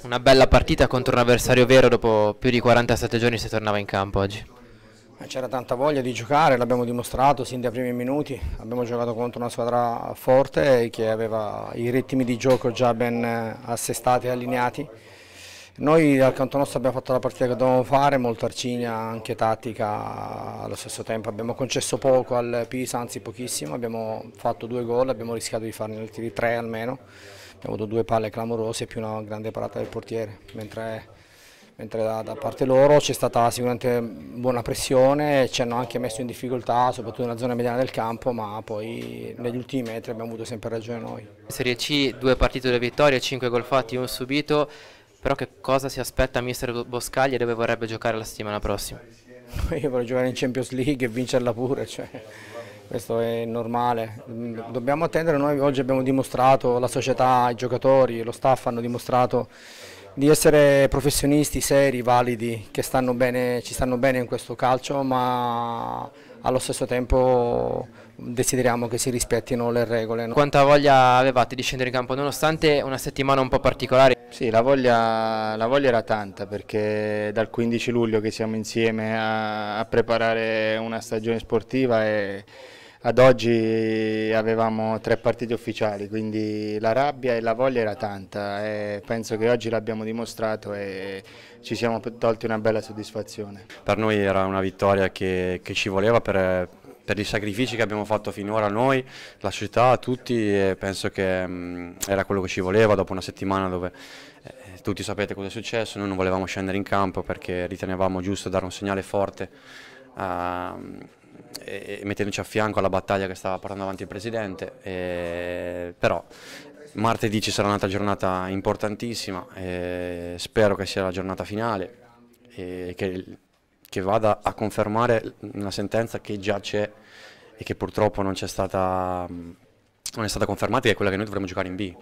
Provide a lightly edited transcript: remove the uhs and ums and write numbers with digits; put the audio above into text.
Una bella partita contro un avversario vero, dopo più di 47 giorni si tornava in campo oggi. C'era tanta voglia di giocare, l'abbiamo dimostrato sin dai primi minuti, abbiamo giocato contro una squadra forte che aveva i ritmi di gioco già ben assestati e allineati. Noi dal canto nostro abbiamo fatto la partita che dovevamo fare, molto arcigna, anche tattica allo stesso tempo, abbiamo concesso poco al Pisa, anzi pochissimo, abbiamo fatto 2 gol, abbiamo rischiato di farne altri 3 almeno, abbiamo avuto 2 palle clamorose più una grande parata del portiere, mentre da parte loro c'è stata sicuramente buona pressione, ci hanno anche messo in difficoltà, soprattutto nella zona mediana del campo, ma poi negli ultimi metri abbiamo avuto sempre ragione noi. Serie C, 2 partite, 2 vittorie, 5 gol fatti, 1 subito, però che cosa si aspetta mister Boscaglia e dove vorrebbe giocare la settimana prossima? Io vorrei giocare in Champions League e vincerla pure, cioè, questo è normale. Dobbiamo attendere, noi oggi abbiamo dimostrato, la società, i giocatori, lo staff hanno dimostrato di essere professionisti, seri, validi, che ci stanno bene in questo calcio, ma allo stesso tempo desideriamo che si rispettino le regole, no? Quanta voglia avevate di scendere in campo nonostante una settimana un po' particolare? Sì, la voglia era tanta perché dal 15 luglio che siamo insieme a preparare una stagione sportiva e ad oggi avevamo 3 partite ufficiali, quindi la rabbia e la voglia era tanta e penso che oggi l'abbiamo dimostrato e ci siamo tolti una bella soddisfazione. Per noi era una vittoria che ci voleva per i sacrifici che abbiamo fatto finora noi, la società, tutti, e penso che era quello che ci voleva dopo una settimana dove tutti sapete cosa è successo. Noi non volevamo scendere in campo perché ritenevamo giusto dare un segnale forte e metterci a fianco alla battaglia che stava portando avanti il Presidente, però martedì ci sarà un'altra giornata importantissima, spero che sia la giornata finale e che vada a confermare una sentenza che già c'è e che purtroppo non è stata confermata, che è quella che noi dovremmo giocare in B.